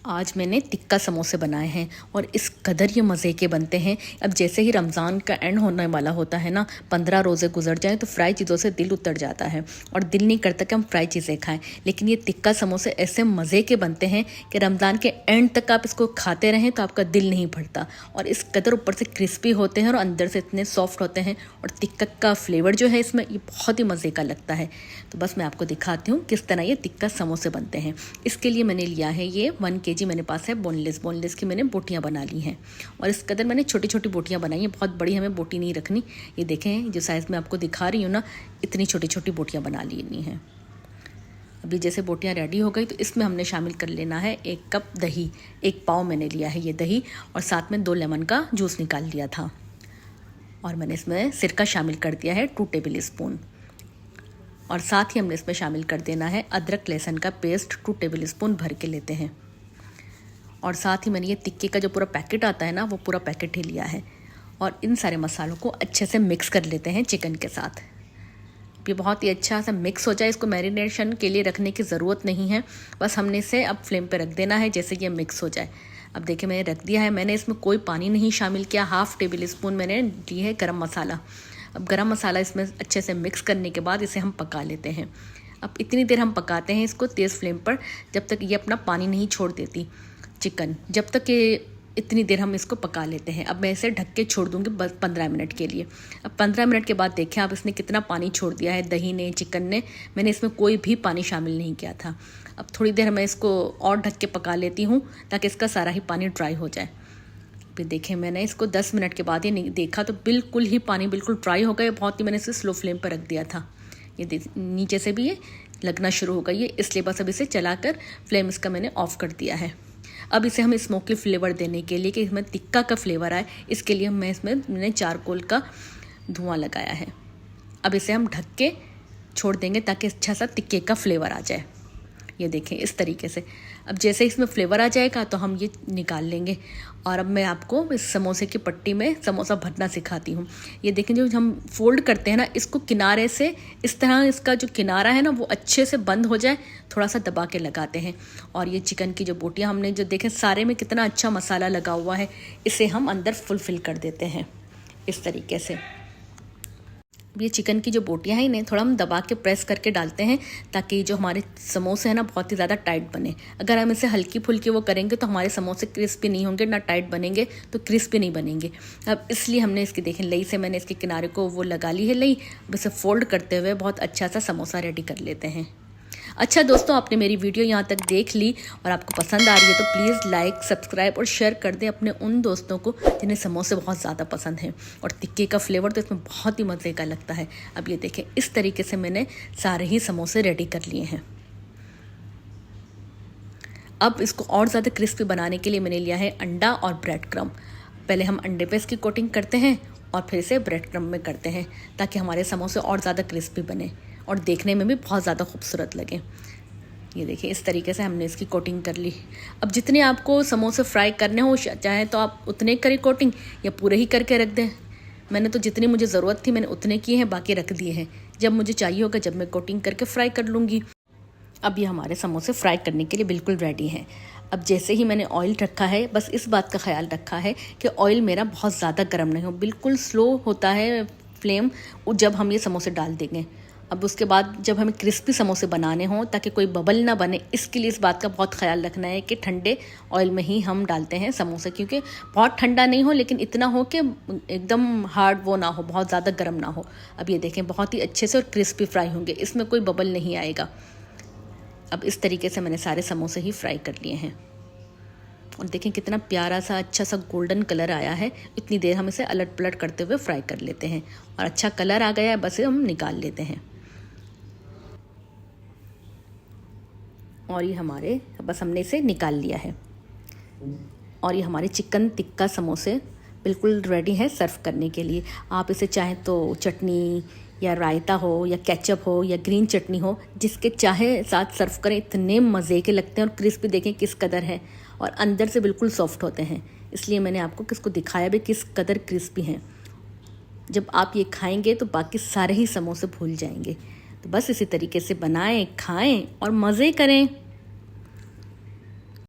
आज मैंने टिक्का समोसे बनाए हैं और इस कदर ये मज़े के बनते हैं। अब जैसे ही रमज़ान का एंड होने वाला होता है ना, 15 रोज़े गुजर जाएं तो फ्राई चीज़ों से दिल उतर जाता है और दिल नहीं करता कि हम फ्राई चीज़ें खाएं। लेकिन ये टिक्का समोसे ऐसे मज़े के बनते हैं कि रमज़ान के एंड तक आप इसको खाते रहें तो आपका दिल नहीं भरता। और इस कदर ऊपर से क्रिस्पी होते हैं और अंदर से इतने सॉफ्ट होते हैं और टिक्का का फ्लेवर जो है इसमें ये बहुत ही मज़े का लगता है। तो बस मैं आपको दिखाती हूँ किस तरह ये टिक्का समोसे बनते हैं। इसके लिए मैंने लिया है ये 1 kg मेरे पास है बोनलेस की मैंने बोटियाँ बना ली हैं और इस कदर मैंने छोटी छोटी बोटियाँ बनाई हैं। बहुत बड़ी हमें बोटी नहीं रखनी। ये देखें जो साइज़ में आपको दिखा रही हूँ ना, इतनी छोटी छोटी बोटियाँ बना लेनी हैं। अभी जैसे बोटियाँ रेडी हो गई तो इसमें हमने शामिल कर लेना है 1 कप दही। 1 पाव मैंने लिया है ये दही और साथ में 2 लेमन का जूस निकाल लिया था। और मैंने इसमें सिरका शामिल कर दिया है 2 टेबल स्पून। और साथ ही हमने इसमें शामिल कर देना है अदरक लहसुन का पेस्ट 2 टेबल स्पून भर के लेते हैं। और साथ ही मैंने ये टिक्के का जो पूरा पैकेट आता है ना, वो पूरा पैकेट ही लिया है। और इन सारे मसालों को अच्छे से मिक्स कर लेते हैं चिकन के साथ। ये बहुत ही अच्छा सा मिक्स हो जाए, इसको मैरिनेशन के लिए रखने की ज़रूरत नहीं है। बस हमने इसे अब फ्लेम पे रख देना है जैसे ये मिक्स हो जाए। अब देखिए मैंने रख दिया है। मैंने इसमें कोई पानी नहीं शामिल किया। 1/2 टेबल स्पून मैंने ली है गरम मसाला। अब गरम मसाला इसमें अच्छे से मिक्स करने के बाद इसे हम पका लेते हैं। अब इतनी देर हम पकाते हैं इसको तेज़ फ्लेम पर जब तक ये अपना पानी नहीं छोड़ देती चिकन, जब तक ये इतनी देर हम इसको पका लेते हैं। अब मैं इसे ढक के छोड़ दूंगी बस 15 मिनट के लिए। अब 15 मिनट के बाद देखें आप इसने कितना पानी छोड़ दिया है, दही ने, चिकन ने। मैंने इसमें कोई भी पानी शामिल नहीं किया था। अब थोड़ी देर मैं इसको और ढक के पका लेती हूँ ताकि इसका सारा ही पानी ड्राई हो जाए। फिर देखें मैंने इसको 10 मिनट के बाद ये देखा तो बिल्कुल ही पानी बिल्कुल ड्राई हो गया। बहुत ही मैंने इसे स्लो फ्लेम पर रख दिया था। ये नीचे से भी ये लगना शुरू हो गई है, इसलिए बस अब इसे चलाकर फ्लेम इसका मैंने ऑफ़ कर दिया है। अब इसे हम स्मोकी फ्लेवर देने के लिए कि इसमें टिक्का का फ्लेवर आए, इसके लिए मैंने चारकोल का धुआं लगाया है। अब इसे हम ढक के छोड़ देंगे ताकि अच्छा सा टिक्के का फ्लेवर आ जाए। ये देखें इस तरीके से। अब जैसे इसमें फ्लेवर आ जाएगा तो हम ये निकाल लेंगे। और अब मैं आपको इस समोसे की पट्टी में समोसा भरना सिखाती हूँ। ये देखें जो हम फोल्ड करते हैं ना, इसको किनारे से इस तरह इसका जो किनारा है ना वो अच्छे से बंद हो जाए, थोड़ा सा दबा के लगाते हैं। और ये चिकन की जो बोटियाँ हमने जो देखें सारे में कितना अच्छा मसाला लगा हुआ है, इसे हम अंदर फुलफिल कर देते हैं इस तरीके से। ये चिकन की जो बोटियाँ हैं इन्हें थोड़ा हम दबा के प्रेस करके डालते हैं ताकि जो हमारे समोसे हैं ना बहुत ही ज़्यादा टाइट बने। अगर हम इसे हल्की फुल्की वो करेंगे तो हमारे समोसे क्रिस्पी नहीं होंगे, ना टाइट बनेंगे तो क्रिस्पी नहीं बनेंगे। अब इसलिए हमने इसकी देखें लई से मैंने इसके किनारे को वो लगा ली है लई। अब इसे फोल्ड करते हुए बहुत अच्छा सा समोसा रेडी कर लेते हैं। अच्छा दोस्तों, आपने मेरी वीडियो यहाँ तक देख ली और आपको पसंद आ रही है तो प्लीज़ लाइक, सब्सक्राइब और शेयर कर दें अपने उन दोस्तों को जिन्हें समोसे बहुत ज़्यादा पसंद हैं। और टिक्के का फ्लेवर तो इसमें बहुत ही मज़े का लगता है। अब ये देखें इस तरीके से मैंने सारे ही समोसे रेडी कर लिए हैं। अब इसको और ज़्यादा क्रिस्पी बनाने के लिए मैंने लिया है अंडा और ब्रेड क्रम्ब। पहले हम अंडे पे इसकी कोटिंग करते हैं और फिर इसे ब्रेड क्रम्ब में करते हैं ताकि हमारे समोसे और ज़्यादा क्रिस्पी बने और देखने में भी बहुत ज़्यादा खूबसूरत लगे। ये देखिए इस तरीके से हमने इसकी कोटिंग कर ली। अब जितने आपको समोसे फ्राई करने हो चाहे तो आप उतने करें कोटिंग या पूरे ही करके रख दें। मैंने तो जितनी मुझे ज़रूरत थी मैंने उतने किए हैं, बाकी रख दिए हैं। जब मुझे चाहिए होगा जब मैं कोटिंग करके फ्राई कर लूँगी। अब ये हमारे समोसे फ्राई करने के लिए बिल्कुल रेडी हैं। अब जैसे ही मैंने ऑयल रखा है, बस इस बात का ख्याल रखा है कि ऑयल मेरा बहुत ज़्यादा गर्म नहीं हो, बिल्कुल स्लो होता है फ्लेम जब हम ये समोसे डाल देंगे। अब उसके बाद जब हमें क्रिस्पी समोसे बनाने हों ताकि कोई बबल ना बने, इसके लिए इस बात का बहुत ख्याल रखना है कि ठंडे ऑयल में ही हम डालते हैं समोसे, क्योंकि बहुत ठंडा नहीं हो लेकिन इतना हो कि एकदम हार्ड वो ना हो, बहुत ज़्यादा गर्म ना हो। अब ये देखें बहुत ही अच्छे से और क्रिस्पी फ्राई होंगे, इसमें कोई बबल नहीं आएगा। अब इस तरीके से मैंने सारे समोसे ही फ्राई कर लिए हैं और देखें कितना प्यारा सा अच्छा सा गोल्डन कलर आया है। इतनी देर हम इसे अलट पलट करते हुए फ्राई कर लेते हैं और अच्छा कलर आ गया है, बस हम निकाल लेते हैं। और ये हमारे बस हमने इसे निकाल लिया है और ये हमारे चिकन टिक्का समोसे बिल्कुल रेडी है सर्व करने के लिए। आप इसे चाहें तो चटनी या रायता हो या केचप हो या ग्रीन चटनी हो, जिसके चाहे साथ सर्व करें। इतने मज़े के लगते हैं और क्रिस्पी देखें किस कदर है और अंदर से बिल्कुल सॉफ्ट होते हैं। इसलिए मैंने आपको किसको दिखाया भी किस कदर क्रिस्पी हैं। जब आप ये खाएंगे तो बाकी सारे ही समोसे भूल जाएंगे। तो बस इसी तरीके से बनाएं, खाएं और मज़े करें।